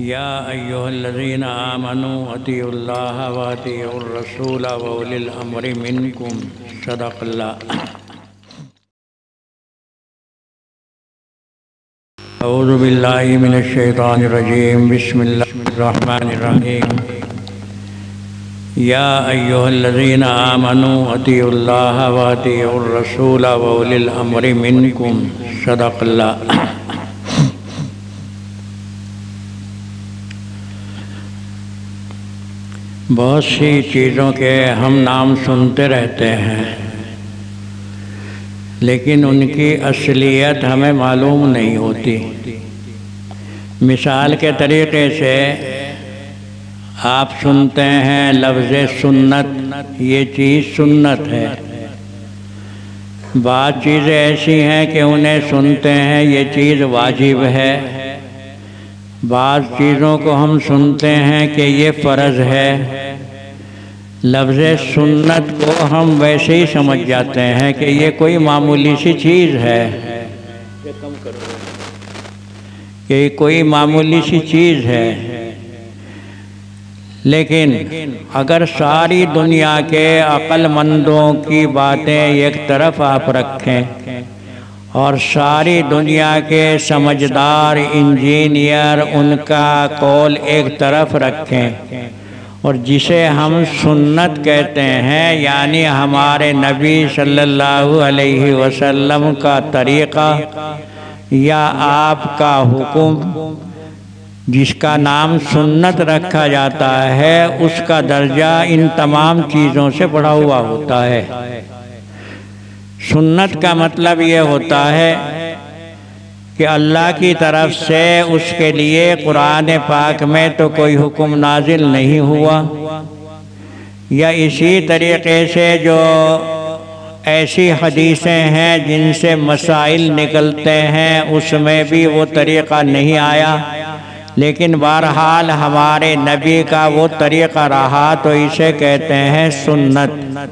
या अय्युहल्लज़ीना आमनू अतीउल्लाह व अतीउर रसूल व उलिल अम्रि मिनकुम सदक़ल्लाह। अऊज़ु बिल्लाहि मिनश शैतानिर रजीम। बिस्मिल्लाहिर रहमानिर रहीम। या अय्युहल्लज़ीना आमनू अतीउल्लाह व अतीउर रसूल व उलिल अम्रि मिनकुम सदक़ल्लाह। बहुत सी चीज़ों के हम नाम सुनते रहते हैं, लेकिन उनकी असलियत हमें मालूम नहीं होती। मिसाल के तरीक़े से आप सुनते हैं लफ्ज़ सुन्नत, ये चीज़ सुन्नत है। बात चीज़ें ऐसी हैं कि उन्हें सुनते हैं ये चीज़ वाजिब है। बाज़ चीज़ों को हम सुनते हैं कि ये फ़र्ज़ है। लफ्ज़ सुन्नत को हम वैसे ही समझ जाते हैं कि ये कोई मामूली सी चीज़ है, कि कोई मामूली सी चीज़ है। लेकिन अगर सारी दुनिया के अक्लमंदों की बातें एक तरफ आप रखें और सारी दुनिया के समझदार इंजीनियर उनका कौल एक तरफ रखें, और जिसे हम सुन्नत कहते हैं यानी हमारे नबी सल्लल्लाहु अलैहि वसल्लम का तरीक़ा या आपका हुक्म, जिसका नाम सुन्नत रखा जाता है, उसका दर्जा इन तमाम चीज़ों से बढ़ा हुआ होता है। सुन्नत का मतलब ये होता है कि अल्लाह की तरफ से उसके लिए कुरान पाक में तो कोई हुक्म नाजिल नहीं हुआ, या इसी तरीक़े से जो ऐसी हदीसें हैं जिनसे मसाइल निकलते हैं उसमें भी वो तरीक़ा नहीं आया, लेकिन बहरहाल हमारे नबी का वो तरीक़ा रहा, तो इसे कहते हैं सुन्नत।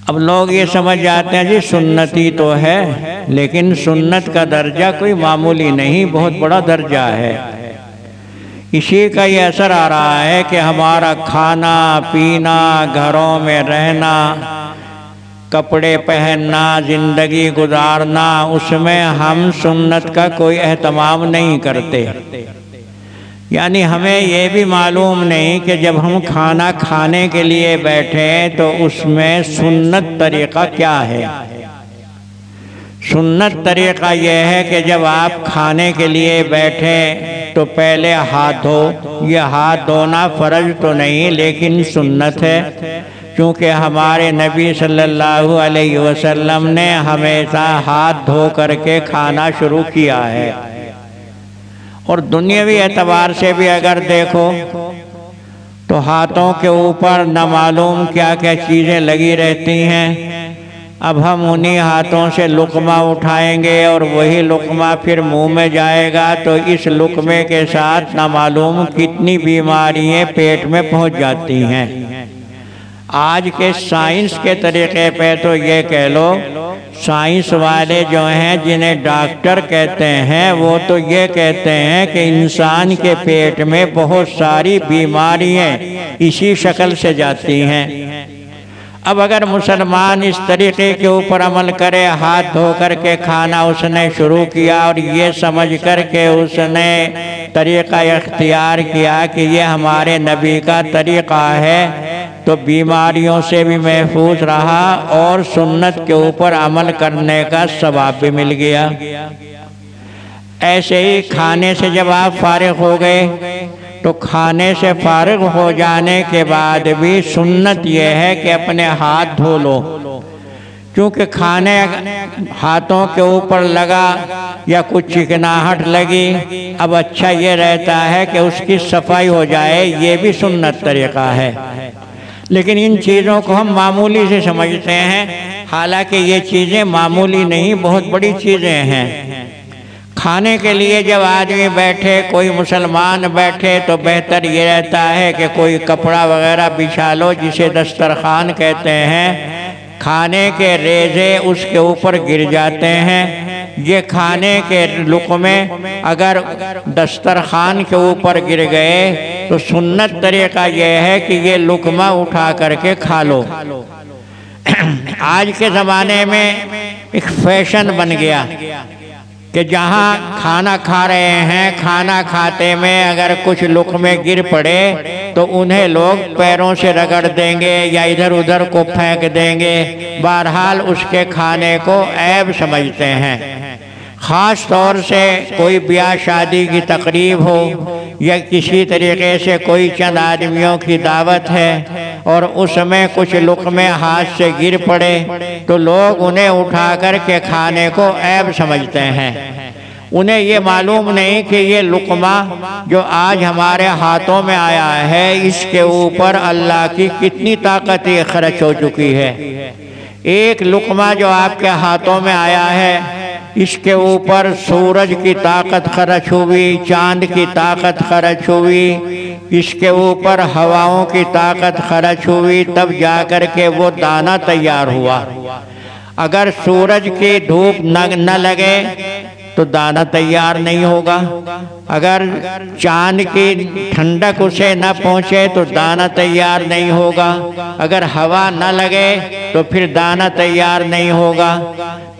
अब लोग ये समझ जाते हैं जी सुन्नती तो है, लेकिन सुन्नत का दर्जा कोई मामूली नहीं, बहुत बड़ा दर्जा है। इसी का ये असर आ रहा है कि हमारा खाना पीना, घरों में रहना, कपड़े पहनना, ज़िंदगी गुजारना, उसमें हम सुन्नत का कोई एहतमाम नहीं करते। यानी हमें ये भी मालूम नहीं कि जब हम खाना खाने के लिए बैठे तो उसमें सुन्नत तरीक़ा क्या है। सुन्नत तरीक़ा यह है कि जब आप खाने के लिए बैठे तो पहले हाथ धो। ये हाथ धोना फ़र्ज तो नहीं, लेकिन सुन्नत है, क्योंकि हमारे नबी सल्लल्लाहु अलैहि वसल्लम ने हमेशा हाथ धो करके खाना शुरू किया है। और दुनियावी एतबार से भी अगर देखो तो हाथों के ऊपर न मालूम क्या क्या चीज़ें लगी रहती हैं। अब हम उन्हीं हाथों से लुक़मा उठाएंगे और वही लुक़मा फिर मुंह में जाएगा, तो इस लुक़मे के साथ न मालूम कितनी बीमारियां पेट में पहुंच जाती हैं। आज के साइंस के तरीक़े पे तो ये कह लो, साइंस वाले जो हैं जिन्हें डॉक्टर कहते हैं, वो तो ये कहते हैं कि इंसान के पेट में बहुत सारी बीमारियां इसी शक्ल से जाती हैं। अब अगर मुसलमान इस तरीक़े के ऊपर अमल करे, हाथ धो कर के खाना उसने शुरू किया और ये समझ कर के उसने तरीक़ा इख्तियार किया कि ये हमारे नबी का तरीक़ा है, तो बीमारियों से भी महफूज रहा और सुन्नत के ऊपर अमल करने का सवाब भी मिल गया। ऐसे ही खाने से जब आप फारिग हो गए तो खाने से फारिग हो जाने के बाद भी सुन्नत यह है कि अपने हाथ धो लो, क्योंकि खाने हाथों के ऊपर लगा या कुछ चिकनाहट लगी, अब अच्छा ये रहता है कि उसकी सफाई हो जाए, ये भी सुन्नत तरीक़ा है। लेकिन इन चीज़ों को हम मामूली से समझते हैं, हालांकि ये चीज़ें मामूली नहीं, बहुत बड़ी चीज़ें हैं। खाने के लिए जब आदमी बैठे, कोई मुसलमान बैठे, तो बेहतर ये रहता है कि कोई कपड़ा वगैरह बिछा लो, जिसे दस्तरखान कहते हैं। खाने के रेज़े उसके ऊपर गिर जाते हैं ये खाने के लुक़मे अगर दस्तरखान के ऊपर गिर गए तो सुन्नत तरीका यह है कि ये लुक़मा उठा करके खा लो। आज के ज़माने में एक फैशन बन गया कि जहाँ खाना खा रहे हैं, खाना खाते में अगर कुछ लुक़मे गिर पड़े तो उन्हें लोग पैरों से रगड़ देंगे या इधर उधर को फेंक देंगे। बहरहाल उसके खाने को ऐब समझते हैं। ख़ास तौर से कोई ब्याह शादी की तकरीब हो या किसी तरीके से कोई चंद आदमियों की दावत है और उसमें कुछ लुक़मे हाथ से गिर पड़े तो लोग उन्हें उठा कर के खाने को ऐब समझते हैं। उन्हें ये मालूम नहीं कि ये लुक़मा जो आज हमारे हाथों में आया है इसके ऊपर अल्लाह की कितनी ताकतें खर्च हो चुकी है। एक लुक़मा जो आपके हाथों में आया है इसके ऊपर सूरज की ताकत खर्च हुई, चांद की ताकत खर्च हुई, इसके ऊपर हवाओं की ताकत खर्च हुई, तब जाकर के वो दाना तैयार हुआ। अगर सूरज की धूप न लगे तो दाना तैयार नहीं होगा। अगर चांद की ठंडक उसे न पहुँचे तो दाना तैयार नहीं होगा। अगर हवा न लगे तो फिर दाना तैयार नहीं होगा।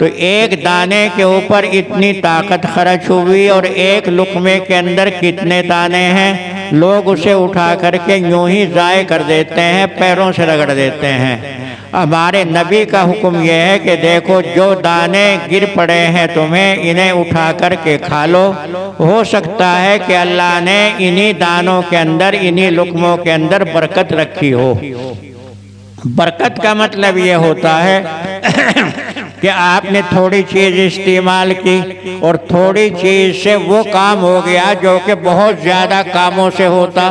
तो एक दाने के ऊपर इतनी ताकत खर्च हुई और एक लुक़मे के अंदर कितने दाने हैं, लोग उसे उठा करके यूं ही ज़ाय कर देते हैं, पैरों से रगड़ देते हैं। हमारे नबी का हुक्म यह है कि देखो जो दाने गिर पड़े हैं तुम्हें इन्हें उठा करके खा लो। हो सकता है कि अल्लाह ने इन्हीं दानों के अंदर, इन्हीं लुक़मों के अंदर बरकत रखी हो। बरकत का मतलब ये होता है कि आपने थोड़ी चीज़ इस्तेमाल की और थोड़ी चीज़ से वो काम हो गया जो कि बहुत ज़्यादा कामों से होता।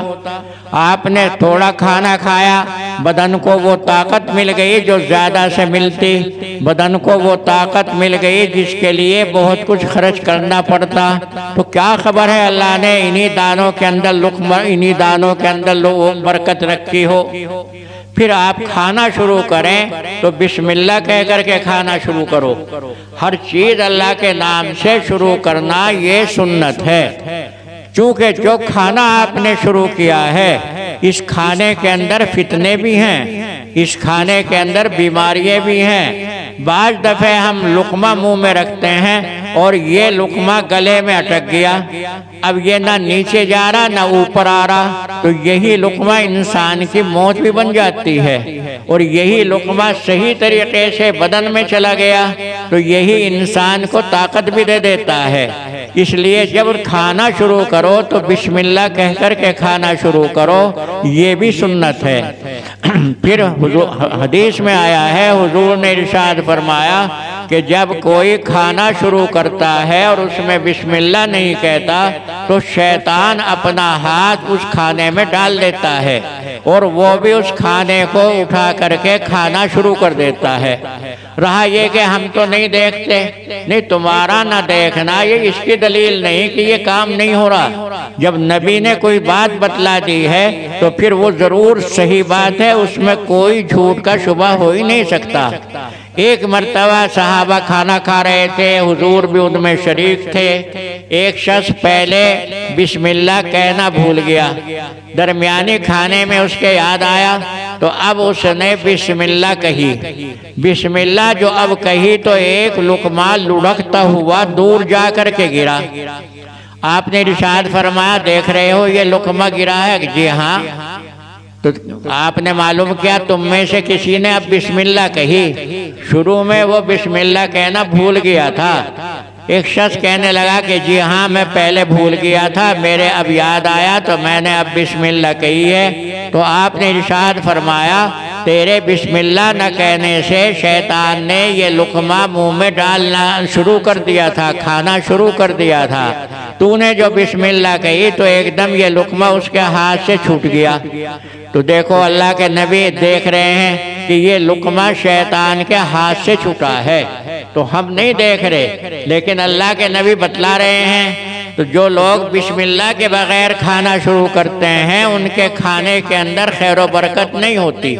आपने थोड़ा खाना खाया, बदन को वो ताकत मिल गई जो ज़्यादा से मिलती, बदन को वो ताकत मिल गई जिसके लिए बहुत कुछ खर्च करना पड़ता। तो क्या खबर है अल्लाह ने इन्हीं दानों के अंदर लुक़मा, इन्हीं दानों के अंदर बरकत रखी हो। फिर आप खाना शुरू करें तो बिस्मिल्लाह कह करके खाना शुरू करो। हर चीज़ अल्लाह के नाम से शुरू करना ये सुन्नत है। चूँकि जो खाना आपने शुरू किया है इस खाने के अंदर फितने भी हैं, इस खाने के अंदर बीमारियाँ भी हैं। बाज़ दफ़े हम लुक़मा मुंह में रखते हैं और ये लुक़मा गले में अटक गया, अब ये ना नीचे जा रहा ना ऊपर आ रहा, तो यही लुक़मा इंसान की मौत भी बन जाती है। और यही लुक़मा सही तरीके से बदन में चला गया तो यही इंसान को ताकत भी दे देता है। इसलिए जब खाना शुरू करो तो बिस्मिल्लाह कह कर के खाना शुरू करो, ये भी सुन्नत है। फिर हदीस में आया है, हुजूर ने इरशाद फरमाया कि जब कोई खाना शुरू करता है और उसमें बिस्मिल्लाह नहीं कहता तो शैतान अपना हाथ उस खाने में डाल देता है और वो भी उस खाने को उठा करके खाना शुरू कर देता है। रहा ये कि हम तो नहीं देखते, नहीं तुम्हारा ना देखना ये इसकी दलील नहीं कि ये काम नहीं हो रहा। जब नबी ने कोई बात बतला दी है तो फिर वो ज़रूर सही बात है, उसमें कोई झूठ का शुबा हो ही नहीं सकता। एक मर्तबा सहाबा खाना खा रहे थे, हुजूर भी उनमें शरीक थे। एक शख्स पहले बिस्मिल्लाह कहना भूल गया, दरमियानी खाने में उसके याद आया तो अब उसने बिस्मिल्लाह कही। बिस्मिल्लाह जो अब कही तो एक लुक़मा लुढ़कता हुआ दूर जा कर के गिरा। आपने इरशाद फरमाया, देख रहे हो ये लुक़मा गिरा है? जी हाँ। तो आपने मालूम किया तुम में से किसी ने अब बिस्मिल्लाह कही। शुरू में वो बिस्मिल्लाह कहना भूल गया था। एक शख्स कहने लगा कि जी हाँ मैं पहले भूल गया था, मेरे अब याद आया तो मैंने अब बिस्मिल्लाह कही है। तो आपने इरशाद फरमाया तेरे बिस्मिल्लाह न कहने से शैतान ने ये लुक़मा मुंह में डालना शुरू कर दिया था, खाना शुरू कर दिया था। तूने जो बिस्मिल्लाह कही तो एकदम ये लुक़मा उसके हाथ से छूट गया। तो देखो अल्लाह के नबी देख रहे हैं कि ये लुक़मा शैतान के हाथ से छूटा है, तो हम नहीं देख रहे, लेकिन अल्लाह के नबी बतला रहे हैं तो जो लोग बिस्मिल्लाह के बगैर खाना शुरू करते हैं उनके खाने के अंदर खैर व बरकत नहीं होती।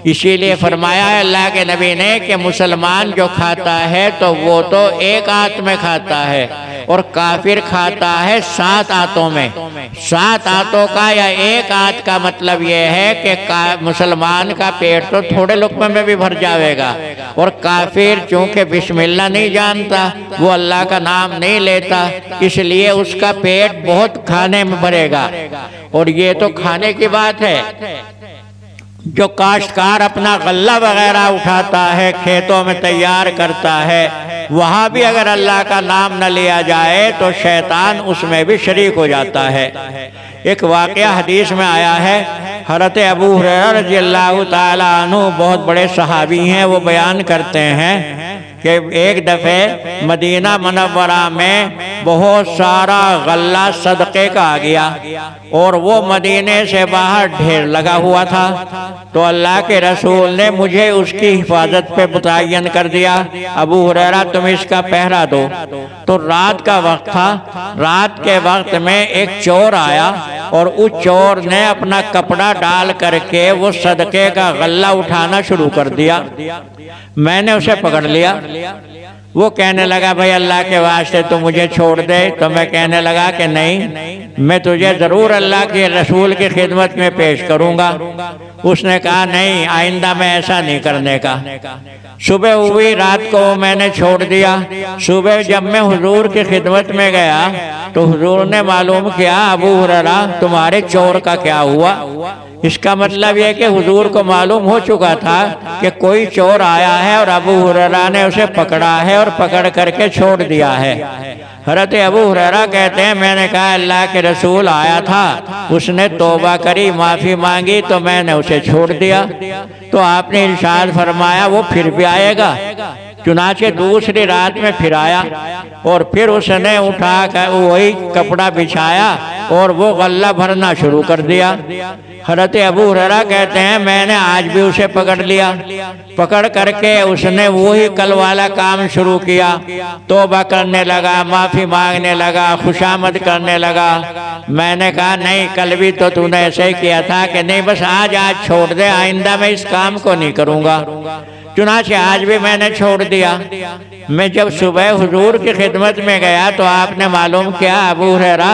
इसीलिए फरमाया है अल्लाह के नबी ने कि मुसलमान जो खाता है तो वो तो एक आंत में खाता है और काफिर खाता है 7 आंतों में। 7 आंतों का या एक आंत का मतलब ये है कि मुसलमान का पेट तो थोड़े लुक़्मे में भी भर जाएगा और काफिर चूँकि बिस्मिल्लाह नहीं जानता, वो अल्लाह का नाम नहीं लेता, इसलिए उसका पेट बहुत खाने में भरेगा। और ये तो खाने की बात है। जो काश्तकार अपना गल्ला वगैरह उठाता है, खेतों में तैयार करता है, वहाँ भी अगर अल्लाह का नाम न लिया जाए तो शैतान उसमें भी शरीक हो जाता है। एक वाक़या हदीस में आया है, हज़रत अबू हुरैरा रज़ियल्लाहु ताला अन्हु बहुत बड़े सहाबी हैं, वो बयान करते हैं कि एक दफ़े मदीना मुनव्वरा में बहुत सारा गल्ला सदक़े का आ गया और वो मदीने से बाहर ढेर लगा हुआ था। तो अल्लाह के रसूल ने मुझे उसकी हिफाजत पे मुतय्यन कर दिया, अबू हुरैरा तुम इसका पहरा दो। तो रात का वक्त था, रात के वक्त में एक चोर आया और उस चोर ने अपना कपड़ा डाल करके वो सदक़े का गल्ला उठाना शुरू कर दिया। मैंने उसे पकड़ लिया। वो कहने लगा भाई अल्लाह के वास्ते तो मुझे छोड़ दे। तो मैं कहने लगा कि नहीं, मैं तुझे ज़रूर अल्लाह के रसूल की खिदमत में पेश करूँगा। उसने कहा नहीं, आइंदा मैं ऐसा नहीं करने का। सुबह हुई, रात को मैंने छोड़ दिया। सुबह जब मैं हुजूर की खिदमत में गया तो हुजूर ने मालूम किया अबू हुरैरा तुम्हारे चोर का क्या हुआ। इसका मतलब यह कि हुजूर को मालूम हो चुका था कि कोई चोर आया है और अबू हुरैरा ने उसे पकड़ा है और पकड़ करके छोड़ दिया है। हज़रत अबू हुरैरा कहते हैं मैंने कहा अल्लाह के रसूल आया था, उसने तौबा करी, माफ़ी मांगी तो मैंने उसे छोड़ दिया। तो आपने इरशाद फरमाया वो फिर भी आएगा। चुनाचे दूसरी रात में फिर आया और फिर उसने उठा कर वही कपड़ा बिछाया और वो गल्ला भरना शुरू कर दिया। हज़रत अबू हुरैरा कहते हैं मैंने आज भी उसे पकड़ लिया। पकड़ करके उसने वही कल वाला काम शुरू किया, तौबा करने लगा, माफ़ी मांगने लगा, खुशामद करने लगा। मैंने कहा नहीं, कल भी तो तूने ऐसे ही किया था कि नहीं बस आज छोड़ दे, आइंदा मैं इस काम को नहीं करूँगा। चुनाचे आज भी मैंने छोड़ दिया। मैं जब सुबह हुजूर की खिदमत में गया तो आपने मालूम किया अबू हुरैरा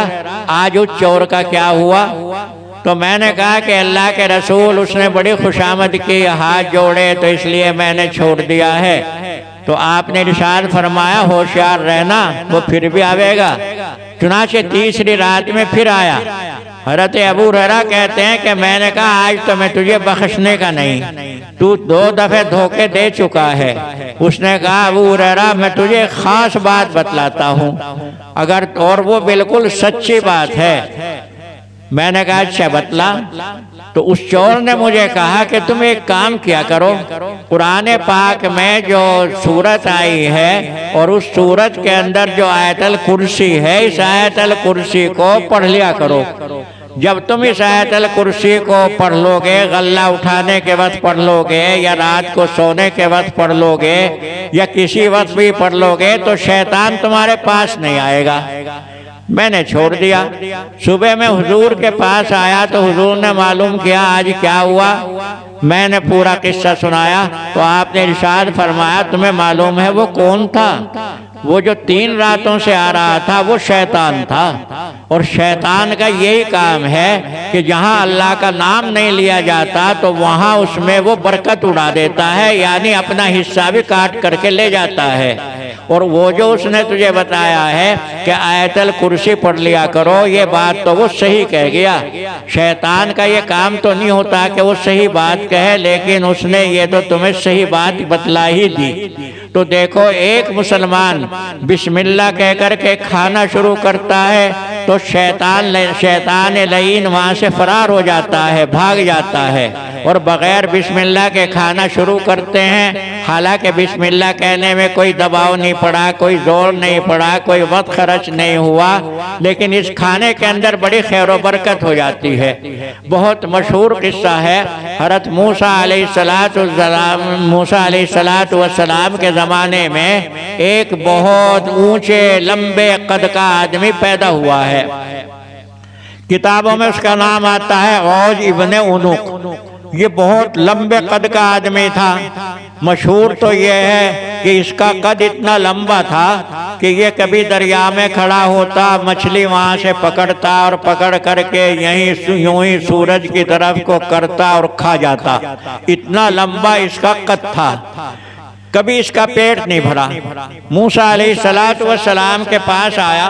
आज उस चोर का क्या हुआ। तो मैंने कहा कि अल्लाह के रसूल उसने बड़ी खुशामद की, हाथ जोड़े तो इसलिए मैंने छोड़ दिया है। तो आपने इरशाद फरमाया होशियार रहना, वो फिर भी आवेगा। चुनाचे तीसरी रात में फिर आया। हज़रत अबू हुरैरा कहते हैं कि मैंने कहा आज तो मैं तुझे बख्शने का नहीं, तू 2 दफ़े धोखे दे चुका है। उसने कहा अबू हुरैरा मैं तुझे खास बात बतलाता हूँ अगर, और वो बिल्कुल सच्ची बात है। मैंने कहा अच्छा बतला। तो उस चोर ने मुझे कहा कि तुम एक काम किया करो, कुरान पाक में जो सूरत आई है और उस सूरत के अंदर जो आयतल कुर्सी है, इस आयतल कुर्सी को पढ़ लिया करो। जब तुम इस आयतल कुर्सी को पढ़ लोगे, गल्ला उठाने के वक्त पढ़ लोगे या रात को सोने के वक्त पढ़ लोगे या किसी वक्त भी पढ़ लोगे तो शैतान तुम्हारे पास नहीं आएगा। मैंने छोड़ दिया। सुबह में हुजूर के पास आया तो हुजूर ने मालूम किया आज क्या हुआ। मैंने पूरा किस्सा सुनाया तो आपने इरशाद फरमाया तुम्हें मालूम है वो कौन था? वो जो 3 रातों से आ रहा था वो शैतान था। और शैतान का यही काम है कि जहाँ अल्लाह का नाम नहीं लिया जाता तो वहाँ उसमें वो बरकत उड़ा देता है, यानी अपना हिस्सा भी काट करके ले जाता है। और वो जो उसने तुझे बताया है कि आयतल कुर्सी पढ़ लिया करो, ये बात तो वो सही कह गया। शैतान का ये काम तो नहीं होता कि वो सही बात कहे, लेकिन उसने ये तो तुम्हें सही बात बतला ही दी। तो देखो एक मुसलमान बिस्मिल्लाह कह कर के खाना शुरू करता है तो शैतान लईन वहाँ से फरार हो जाता है, भाग जाता है। और बग़ैर बिस्मिल्लाह के खाना शुरू करते हैं। हालांकि बिस्मिल्लाह कहने में कोई दबाव नहीं पड़ा, कोई जोर नहीं पड़ा, कोई वक्त खर्च नहीं हुआ, लेकिन इस खाने के अंदर बड़ी खैर व बरकत हो जाती है। बहुत मशहूर किस्सा है, हज़रत मूसा अलैहिस्सलाम के ज़माने में एक बहुत ऊंचे लंबे कद का आदमी पैदा हुआ है। किताबों में उसका नाम आता है गौज इब्ने उनुक। ये बहुत लंबे कद का आदमी था। मशहूर तो ये है कि इसका कद इतना लंबा था कि ये कभी दरिया में खड़ा होता, मछली वहाँ से पकड़ता और पकड़ करके यूं ही सूरज की तरफ को करता और खा जाता। इतना लंबा इसका कद था। कभी इसका पेट नहीं भरा। मूसा अलैहिस्सलातु वस्सलाम के पास आया।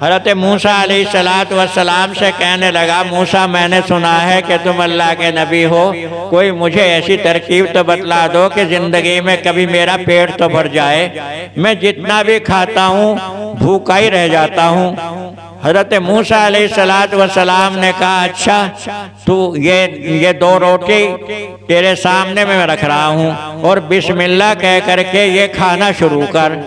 हज़रत मूसा अलैहिस्सलातु वस्सलाम से कहने लगा, मूसा मैंने सुना है कि तुम अल्लाह के नबी हो, कोई मुझे ऐसी तरकीब तो बतला दो कि ज़िंदगी में कभी मेरा पेट तो भर जाए। मैं जितना भी खाता हूँ भूखा ही रह जाता हूँ। हज़रत मूसा अलैहिस्सलातु वस्सलाम ने कहा, अच्छा तू ये 2 रोटी तेरे सामने में रख रहा हूँ और बिस्मिल्लाह कह करके ये खाना शुरू कर।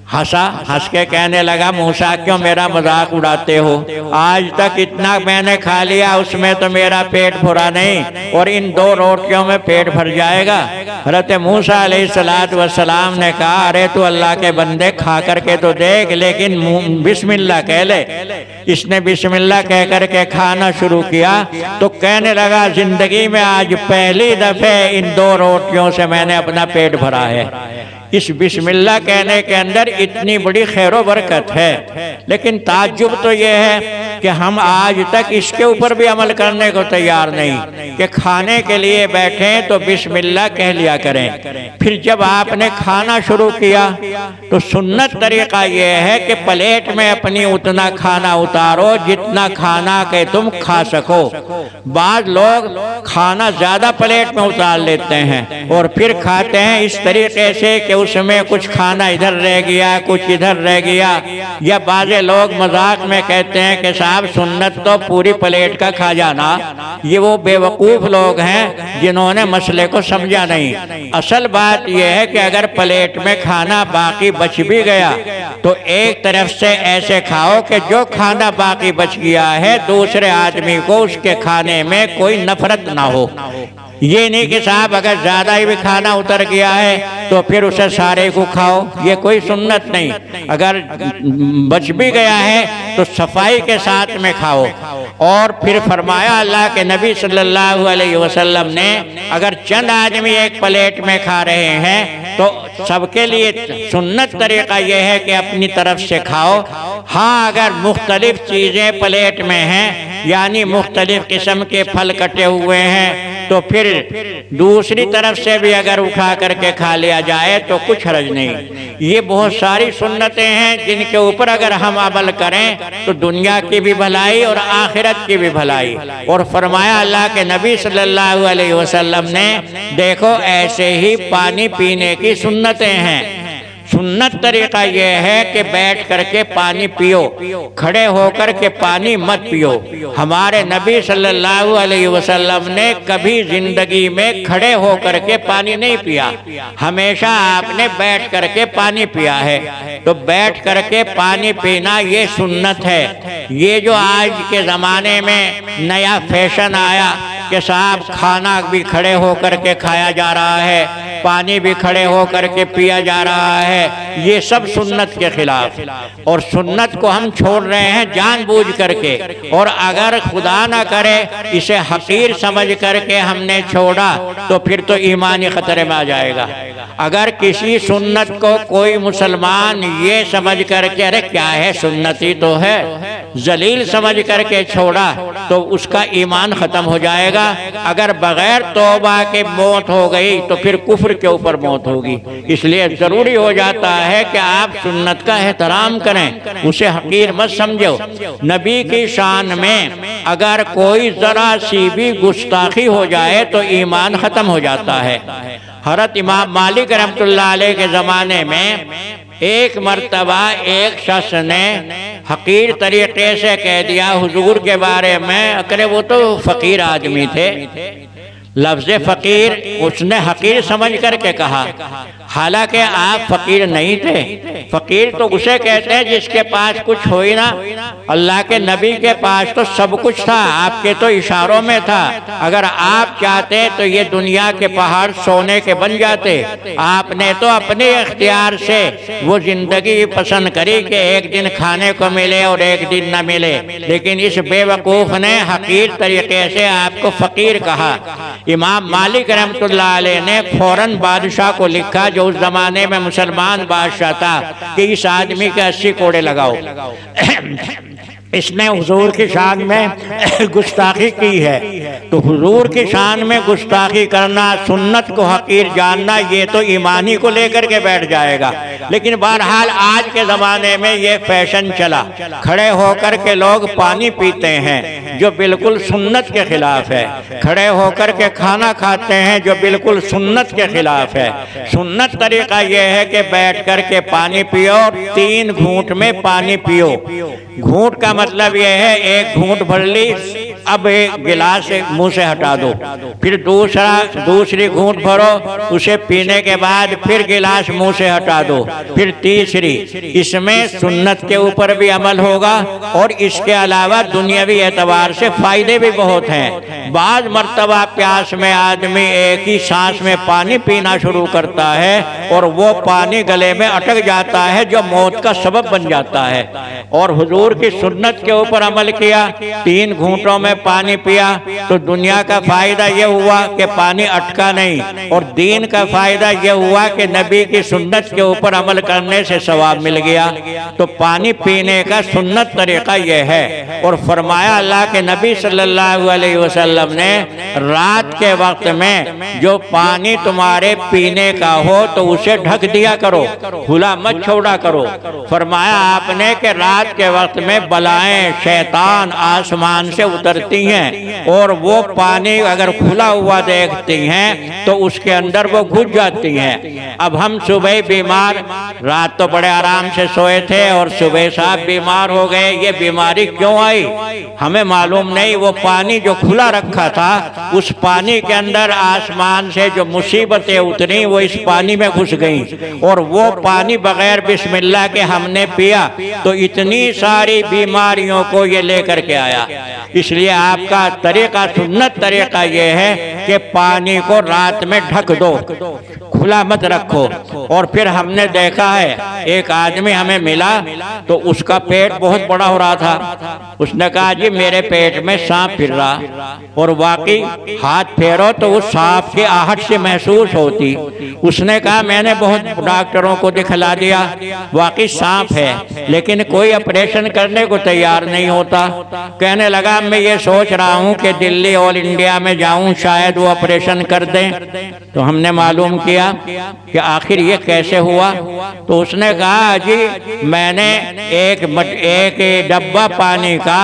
हंसा, हंस के कहने लगा, मूसा क्यों मेरा मजाक उड़ाते हो? आज तक इतना मैंने खा लिया, उसमें तो मेरा पेट भरा नहीं और इन 2 रोटियों में पेट भर जाएगा। हज़रत मूसा अलैहिस्सलातु वस्सलाम ने कहा, अरे तू अल्लाह के बंदे खा करके तो देख, लेकिन बिस्मिल्लाह कह ले। इसने बिस्मिल्लाह कह करके खाना शुरू किया तो कहने लगा, जिंदगी में आज पहली दफे इन 2 रोटियों से मैंने अपना पेट भरा है। इस बिस्मिल्लाह कहने के अंदर इतनी बड़ी खैर व बरकत है। लेकिन ताज्जुब तो ये है कि हम आज तक इसके ऊपर भी अमल करने को तैयार नहीं कि खाने के लिए बैठें तो बिस्मिल्लाह कह लिया करें। फिर जब आपने खाना शुरू किया तो सुन्नत तरीका ये है कि प्लेट में अपनी उतना खाना उतारो जितना खाना के तुम खा सको। बाद लोग खाना ज्यादा प्लेट में उतार लेते हैं और फिर खाते हैं इस तरीके से कि उसमें कुछ खाना इधर रह गया, कुछ इधर रह गया। या बाज़े लोग मजाक में कहते हैं कि साहब सुन्नत तो पूरी प्लेट का खा जाना। ये वो बेवकूफ़ लोग हैं जिन्होंने मसले को समझा नहीं। असल बात यह है कि अगर प्लेट में खाना बाकी बच भी गया तो एक तरफ से ऐसे खाओ कि जो खाना बाकी बच गया है दूसरे आदमी को उसके खाने में कोई नफरत ना हो। ये नहीं कि साहब अगर ज़्यादा ही भी खाना उतर गया है तो फिर उसे सारे को खाओ, ये कोई सुन्नत नहीं। अगर बच भी गया है तो सफाई के साथ में खाओ। और फिर फरमाया अल्लाह के नबी सल्लल्लाहु अलैहि वसल्लम ने, अगर चंद आदमी एक प्लेट में खा रहे हैं तो सबके लिए सुन्नत तरीका यह है कि अपनी तरफ से खाओ। हाँ, अगर मुख्तलिफ चीज़ें प्लेट में हैं यानी मुख्तलिफ किस्म के फल कटे हुए हैं तो फिर दूसरी तरफ से भी अगर उठा करके खा लिया जाए तो कुछ हर्ज नहीं। ये बहुत सारी सुन्नतें हैं जिनके ऊपर अगर हम अमल करें तो दुनिया की भी भलाई और आखिरत की भी भलाई। और फरमाया अल्लाह के नबी सल्लल्लाहु अलैहि वसल्लम ने, देखो ऐसे ही पानी पीने की सुन्नतें हैं। सुन्नत तरीका यह है कि बैठ करके पानी पियो, खड़े होकर के पानी मत पियो। हमारे नबी सल्लल्लाहु अलैहि वसल्लम ने कभी जिंदगी में खड़े होकर के पानी नहीं पिया, हमेशा आपने बैठ करके पानी पिया है। तो बैठ करके पानी पीना ये सुन्नत है। ये जो आज के ज़माने में नया फैशन आया कि साहब खाना भी खड़े होकर के खाया जा रहा है, पानी भी खड़े होकर के पिया जा रहा है, ये सब सुन्नत के खिलाफ। और सुन्नत को हम छोड़ रहे हैं जानबूझ करके। और अगर खुदा ना करे इसे हकीर समझ करके हमने छोड़ा तो फिर तो ईमानी खतरे में आ जाएगा। अगर किसी सुन्नत को कोई मुसलमान ये समझ करके अरे क्या है सुन्नत ही तो है, जलील समझ करके छोड़ा तो उसका ईमान खत्म हो जाएगा। अगर बगैर तौबा के मौत हो गई तो फिर कुफ्र के ऊपर मौत होगी। इसलिए जरूरी हो जाता है कि आप सुन्नत का एहतराम करें, उसे हकीर मत समझो। नबी की शान में अगर कोई जरा सी भी गुस्ताखी हो जाए तो ईमान खत्म हो जाता है। हज़रत इमाम मालिक रहमतुल्लाह अलैह के ज़माने में एक मर्तबा एक शख्स ने हकीर तरीके से कह दिया हुजूर के बारे में, अरे वो तो फ़कीर आदमी थे। लफ्ज़ फ़कीर उसने हकीर समझ करके कहा, हालांकि आप फ़कीर नहीं थे। फ़कीर तो उसे कहते हैं जिसके पास कुछ हो ही ना। अल्लाह के नबी के पास तो सब कुछ था, आपके तो इशारों में था। अगर आप चाहते तो ये दुनिया के पहाड़ सोने के बन जाते। आपने तो अपने इख्तियार से वो ज़िंदगी पसंद करी कि एक दिन खाने को मिले और एक दिन न मिले, लेकिन इस बेवकूफ़ ने हकीर तरीके से आपको फ़कीर कहा। इमाम मालिक रहमतुल्लाह अलैह ने फौरन बादशाह को लिखा, जो उस जमाने में मुसलमान बादशाह था, कि इस आदमी के 80 कोड़े लगाओ। इसने हुजूर की शान में गुस्ताखी की है। तो हुजूर की शान में गुस्ताखी करना, सुन्नत को हकीर जानना, ये तो ईमानी को लेकर के बैठ जाएगा। लेकिन बहरहाल आज के ज़माने में ये फैशन चला, खड़े होकर के लोग पानी पीते हैं जो बिल्कुल सुन्नत के खिलाफ है, खड़े होकर के खाना खाते हैं जो बिल्कुल सुन्नत के खिलाफ है। सुन्नत तरीका यह है कि बैठ कर के पानी पियो, 3 घूंट में पानी पियो। घूंट का मतलब यह है एक घूंट भर ली, अब एक गिलास मुंह से हटा दो, फिर दूसरी घूंट भरो, उसे पीने के बाद फिर गिलास मुंह से हटा दो, फिर तीसरी। इसमें सुन्नत के ऊपर भी अमल होगा और इसके अलावा दुनियावी एतबार से फायदे भी बहुत हैं। बाज मर्तबा प्यास में आदमी एक ही सांस में पानी पीना शुरू करता है और वो पानी गले में अटक जाता है जो मौत का सबब बन जाता है। और हुजूर की सुन्नत के ऊपर अमल किया, 3 घूंटों में पानी पिया, तो दुनिया का फायदा यह हुआ कि पानी अटका नहीं, और दीन का फायदा यह हुआ कि नबी की सुन्नत के ऊपर अमल करने से सवाब मिल गया। तो पानी पीने का सुन्नत तरीका यह है। और फरमाया अल्लाह के नबी सल्लल्लाहु अलैहि वसल्लम ने, रात के वक्त में जो पानी तुम्हारे पीने का हो तो उसे ढक दिया करो, खुला मत छोड़ा करो। फरमाया आपने कि रात के वक्त में बलाएं शैतान आसमान से उतरती हैं और वो पानी अगर खुला हुआ देखती हैं तो उसके अंदर वो घुस जाती हैं। अब हम सुबह बीमार, रात तो बड़े आराम से सोए थे और सुबह साहब बीमार हो गए। ये बीमारी क्यों आई हमें मालूम नहीं। वो पानी जो खुला रखा था, उस पानी के अंदर आसमान से जो मुसीबतें उतरी वो इस पानी में घुस गईं, और वो पानी बगैर बिस्मिल्लाह के हमने पिया तो इतनी सारी बीमारियों को ये लेकर के आया। इसलिए आपका तरीका, सुन्नत तरीका ये है कि पानी को रात में ढक दो, खुला मत रखो। और फिर हमने देखा है एक आदमी हमें मिला तो उसका पेट बहुत बड़ा हो रहा था। उसने कहा जी मेरे पेट में सांप फिर रहा, और वाकई हाथ फेरो तो उस सांप की आहट से महसूस होती। उसने कहा मैंने बहुत डॉक्टरों को दिखला दिया, वाकई सांप है, लेकिन कोई ऑपरेशन करने को तैयार नहीं होता। कहने लगा मैं ये सोच रहा हूँ कि दिल्ली ऑल इंडिया में जाऊँ, शायद वो ऑपरेशन कर दें। तो हमने मालूम किया कि आखिर ये कैसे हुआ। तो उसने कहा जी मैंने एक डब्बा पानी का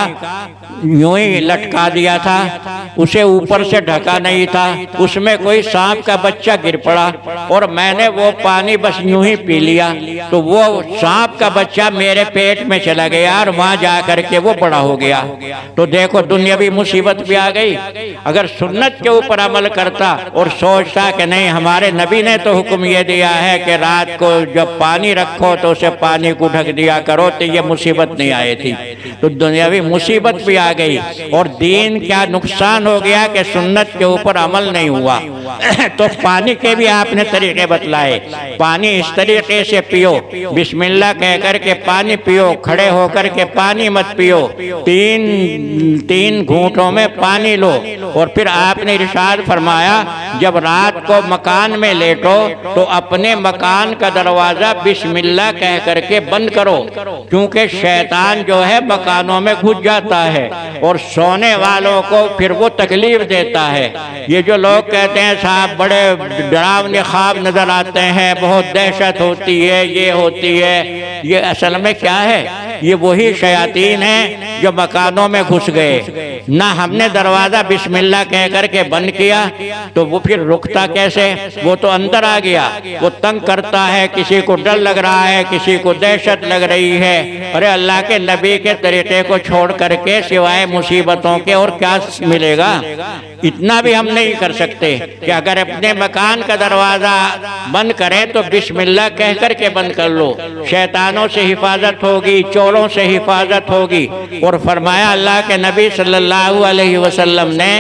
यूं ही लटका दिया था, उसे ऊपर से ढका नहीं था, उसमें कोई सांप का बच्चा गिर पड़ा और मैंने वो पानी बस यूं ही पी लिया, तो वो सांप का बच्चा मेरे पेट में चला गया और वहां जा करके वो बड़ा हो गया। तो देखो दुनियावी मुसीबत भी आ गई। अगर सुन्नत के ऊपर अमल करता और सोचता कि नहीं हमारे नबी ने तो हुक्म ये दिया है कि रात को जब पानी रखो तो उसे पानी को ढक दिया करो, तो ये मुसीबत नहीं आई थी। तो दुनियावी मुसीबत भी आ गई और दीन क्या नुकसान हो गया कि सुन्नत के ऊपर अमल नहीं हुआ। तो पानी के भी आपने तरीके बतलाए। पानी इस तरीके से पियो, बिस्मिल्लाह कह कर के पानी पियो, खड़े होकर के पानी मत पियो, तीन घूंटों में पानी लो। और फिर आपने इरशाद फरमाया जब रात को मकान में लेटो तो अपने मकान का दरवाजा बिस्मिल्लाह कह करके बंद करो, क्योंकि शैतान जो है मकानों में घुस जाता है और सोने वालों को फिर वो तकलीफ देता है। ये जो लोग कहते हैं साहब बड़े डरावने ख्वाब नजर आते हैं, बहुत दहशत होती है, ये होती है, ये असल में क्या है? ये वही शयातीन हैं जो मकानों में घुस गए, ना हमने दरवाज़ा बिस्मिल्लाह कह करके बंद किया तो वो फिर रुकता कैसे? वो तो अंदर आ गया, वो तंग करता है, किसी को डर लग रहा है, किसी को दहशत लग रही है। अरे अल्लाह के नबी के तरीके को छोड़ करके सिवाय मुसीबतों के और क्या मिलेगा? इतना भी हम नहीं कर सकते कि अगर अपने मकान का दरवाज़ा बंद करें तो बिस्मिल्लाह कह करके बंद कर लो, शैतानों से हिफाजत होगी, चोरों से हिफाजत होगी। और फरमाया अल्लाह के नबी सल्लल्लाहु अलैहि वसल्लम ने,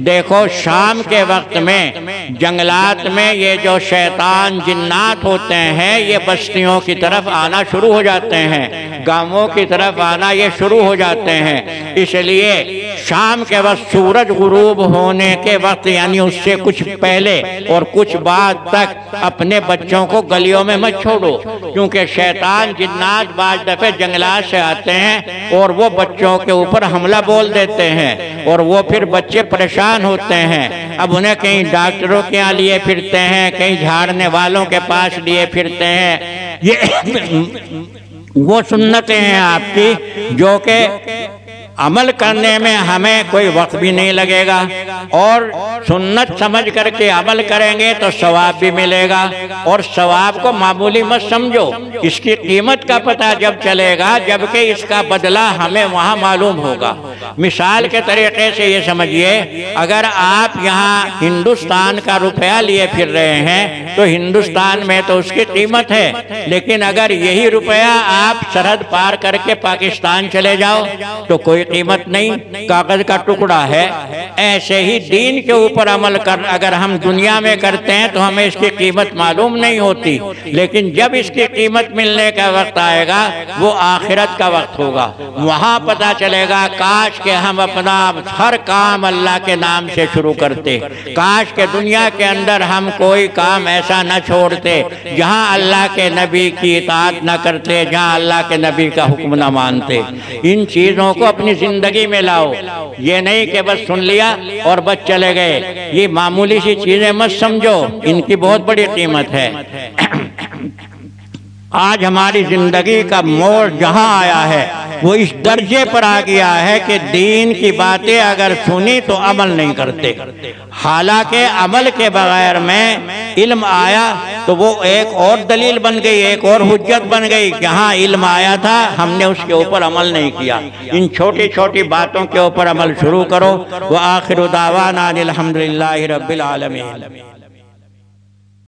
देखो शाम के वक्त में जंगलात में ये जो शैतान जिन्नात होते हैं ये बस्तियों की तरफ आना शुरू हो जाते हैं, गांवों की तरफ आना ये शुरू हो जाते हैं। इसलिए शाम के वक्त सूरज गुरूब होने के वक्त यानी उससे कुछ पहले और कुछ बाद तक अपने बच्चों को गलियों में मत छोड़ो, क्योंकि शैतान जिन्नात बाज दफे जंगलात से आते हैं और वो बच्चों के ऊपर हमला बोल देते हैं और वो फिर बच्चे परेशान होते हैं। अब उन्हें कहीं डॉक्टरों के यहाँ लिए फिरते हैं, कहीं झाड़ने वालों के पास लिए फिरते हैं। ये वो सुन्नतें हैं आपकी जो कि अमल करने में हमें कोई वक्त भी नहीं लगेगा और सुन्नत समझ करके अमल करेंगे तो सवाब भी मिलेगा। और सवाब को मामूली मत समझो, इसकी कीमत का पता जब चलेगा जबकि इसका बदला हमें वहाँ मालूम होगा। मिसाल के तरीके से ये समझिए, अगर आप यहाँ हिंदुस्तान का रुपया लिए फिर रहे हैं तो हिंदुस्तान में तो उसकी कीमत है, लेकिन अगर यही रुपया आप सरहद पार करके पाकिस्तान चले जाओ तो कोई कीमत नहीं, कागज का टुकड़ा है। ऐसे ही दीन के ऊपर अमल कर अगर हम दुनिया में करते हैं तो हमें इसकी कीमत मालूम नहीं होती, लेकिन जब इसकी कीमत मिलने का वक्त आएगा वो आखिरत का वक्त होगा, वहाँ पता चलेगा काश के हम अपना हर काम अल्लाह के नाम से शुरू करते, काश के दुनिया के अंदर हम कोई काम ऐसा न छोड़ते जहाँ अल्लाह के नबी की इताअत न करते, जहाँ अल्लाह के नबी का हुक्म न मानते। इन चीज़ों को अपनी जिंदगी में लाओ, ये नहीं कि बस सुन लिया और बस चले गए। ये मामूली सी चीजें मत समझो, इनकी बहुत बड़ी कीमत है। आज हमारी जिंदगी का मोड़ जहाँ आया है वो इस दर्जे पर आ गया है कि दीन की बातें अगर सुनी तो अमल नहीं करते। हालांकि अमल के बगैर में इल्म आया तो वो एक और दलील बन गई, एक और हुज्जत बन गई। जहाँ इल्म आया था हमने उसके ऊपर अमल नहीं किया। इन छोटी छोटी बातों के ऊपर अमल शुरू करो। व आखिर दावाना अनिल हम्दुलिल्लाहि रब्बिल आलमीन।